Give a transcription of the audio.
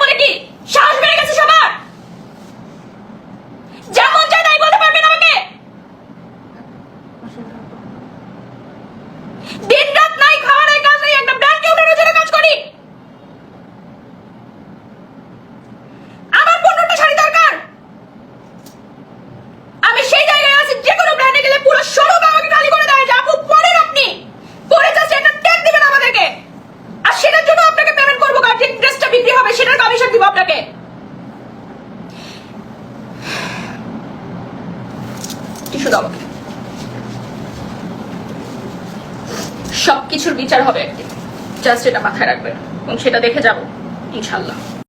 মানে কি সাহস বেড়ে গেছে সবার? যেমন চাই তাই বলতে পারবেন আমাকে? দিন রাত নাই, খাওয়া নাই, কাজ নাই, একটা ব্র্যান্ডকে উঠানোর জন্য কাজ করি। আমার 15টা শাড়ি দরকার। আমি সেই জায়গায় আছি, যে কোনো ব্র্যান্ডে গেলে পুরো শোরুম আমাকে খালি করে দেয় যে আপু পরেন, আপনি পরে জাস্ট একটা ট্যাগ দিবেন আমাদেরকে, আর সেটার জন্য আপনাকে পেমেন্ট করবো, কারণ যে ড্রেসটা বিক্রি হবে সেটার কমিশন দিব আপনাকে। টিস্যু দাও। সবকিছুর বিচার হবে একদিন, জাস্ট এটা মাথায় রাখবেন এবং সেটা দেখে যাবো ইনশাল্লাহ।